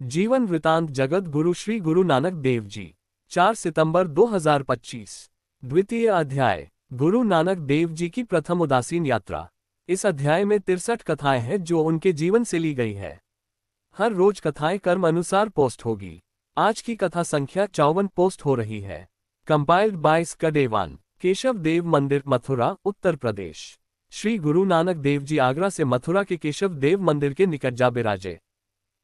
जीवन वृतांत जगत गुरु श्री गुरु नानक देव जी 4 सितंबर 2025। द्वितीय अध्याय गुरु नानक देव जी की प्रथम उदासीन यात्रा। इस अध्याय में 63 कथाएं हैं जो उनके जीवन से ली गई है। हर रोज कथाएं क्रम अनुसार पोस्ट होगी। आज की कथा संख्या 54 पोस्ट हो रही है। कंपाइल्ड बाय स्कडेवान। केशव देव मंदिर, मथुरा, उत्तर प्रदेश। श्री गुरु नानक देव जी आगरा से मथुरा के केशव देव मंदिर के निकट जा बिराजे।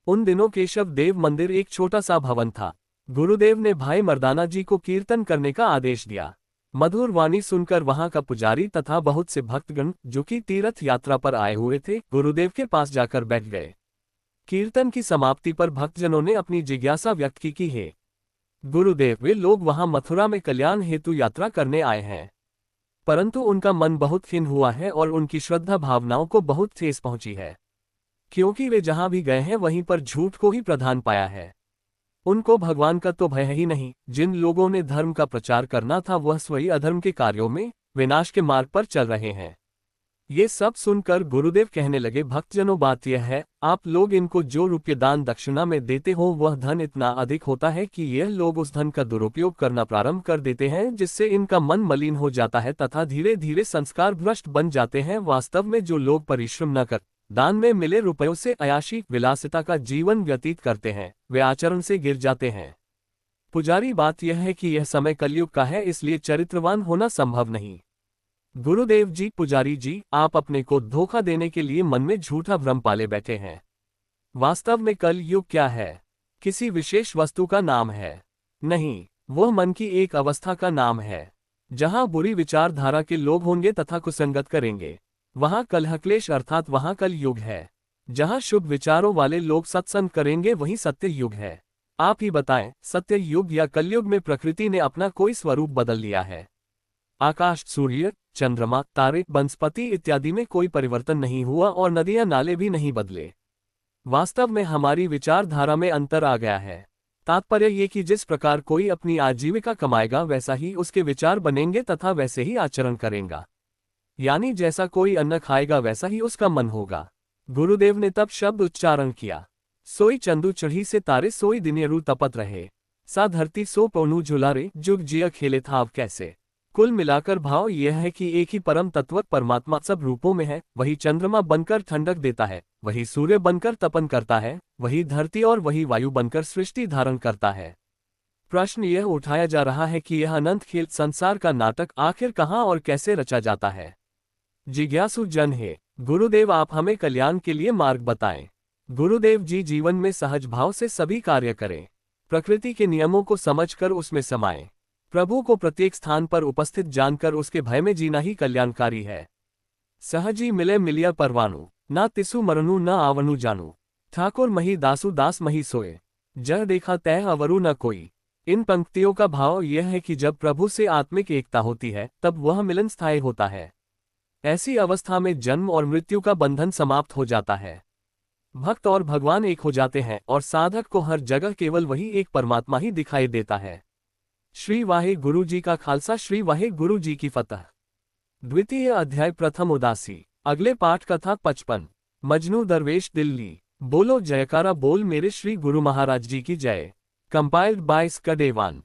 उन दिनों केशव देव मंदिर एक छोटा सा भवन था। गुरुदेव ने भाई मर्दाना जी को कीर्तन करने का आदेश दिया। मधुर वाणी सुनकर वहां का पुजारी तथा बहुत से भक्तगण जो कि तीर्थ यात्रा पर आए हुए थे, गुरुदेव के पास जाकर बैठ गए। कीर्तन की समाप्ति पर भक्तजनों ने अपनी जिज्ञासा व्यक्त की है गुरुदेव, वे लोग वहां मथुरा में कल्याण हेतु यात्रा करने आए हैं, परंतु उनका मन बहुत खिन्न हुआ है और उनकी श्रद्धा भावनाओं को बहुत ठेस पहुंची है, क्योंकि वे जहां भी गए हैं वहीं पर झूठ को ही प्रधान पाया है। उनको भगवान का तो भय ही नहीं। जिन लोगों ने धर्म का प्रचार करना था वह स्वयं अधर्म के कार्यों में विनाश के मार्ग पर चल रहे हैं। ये सब सुनकर गुरुदेव कहने लगे, भक्तजनों, बात यह है, आप लोग इनको जो रुपये दान दक्षिणा में देते हो वह धन इतना अधिक होता है कि यह लोग उस धन का दुरुपयोग करना प्रारंभ कर देते हैं, जिससे इनका मन मलिन हो जाता है तथा धीरे धीरे संस्कार भ्रष्ट बन जाते हैं। वास्तव में जो लोग परिश्रम न कर दान में मिले रुपयों से अयाशी विलासिता का जीवन व्यतीत करते हैं, वे आचरण से गिर जाते हैं। पुजारी, बात यह है कि यह समय कलयुग का है, इसलिए चरित्रवान होना संभव नहीं। गुरुदेव जी, पुजारी जी, आप अपने को धोखा देने के लिए मन में झूठा भ्रम पाले बैठे हैं। वास्तव में कल युग क्या है? किसी विशेष वस्तु का नाम है? नहीं, वह मन की एक अवस्था का नाम है। जहां बुरी विचारधारा के लोग होंगे तथा कुसंगत करेंगे, वहां कलह क्लेश अर्थात वहां कल युग है। जहां शुभ विचारों वाले लोग सत्संग करेंगे वहीं सत्य युग है। आप ही बताएं, सत्य युग या कलयुग में प्रकृति ने अपना कोई स्वरूप बदल लिया है? आकाश, सूर्य, चंद्रमा, तारे, वनस्पति इत्यादि में कोई परिवर्तन नहीं हुआ और नदियां नाले भी नहीं बदले। वास्तव में हमारी विचारधारा में अंतर आ गया है। तात्पर्य ये कि जिस प्रकार कोई अपनी आजीविका कमाएगा वैसा ही उसके विचार बनेंगे तथा वैसे ही आचरण करेगा। यानी जैसा कोई अन्न खाएगा वैसा ही उसका मन होगा। गुरुदेव ने तब शब्द उच्चारण किया, सोई चंदू चढ़ी से तारे, सोई दिनेरू तपत रहे, सा धरती सो पौनू झुलारे, जुग जिया खेले था अब कैसे। कुल मिलाकर भाव यह है कि एक ही परम तत्व परमात्मा सब रूपों में है। वही चंद्रमा बनकर ठंडक देता है, वही सूर्य बनकर तपन करता है, वही धरती और वही वायु बनकर सृष्टि धारण करता है। प्रश्न यह उठाया जा रहा है कि यह अनंत खेल संसार का नाटक आखिर कहाँ और कैसे रचा जाता है? जिज्ञासु जन है, गुरुदेव आप हमें कल्याण के लिए मार्ग बताएं। गुरुदेव जी, जीवन में सहज भाव से सभी कार्य करें, प्रकृति के नियमों को समझकर उसमें समाएं, प्रभु को प्रत्येक स्थान पर उपस्थित जानकर उसके भय में जीना ही कल्याणकारी है। सहजी मिले मिलिया परवानु, ना तिसु मरनु न आवनु जानू, ठाकुर मही दासु दास मही सोए, जह देखा तह अवरु न कोई। इन पंक्तियों का भाव यह है कि जब प्रभु से आत्मिक एकता होती है तब वह मिलन स्थायी होता है। ऐसी अवस्था में जन्म और मृत्यु का बंधन समाप्त हो जाता है। भक्त और भगवान एक हो जाते हैं और साधक को हर जगह केवल वही एक परमात्मा ही दिखाई देता है। श्री वाहे गुरु जी का खालसा, श्री वाहे गुरु जी की फतह। द्वितीय अध्याय प्रथम उदासी। अगले पाठ कथा 55। मजनू दरवेश, दिल्ली। बोलो जयकारा बोल मेरे श्री गुरु महाराज जी की जय। Compiled by स्कडेवान।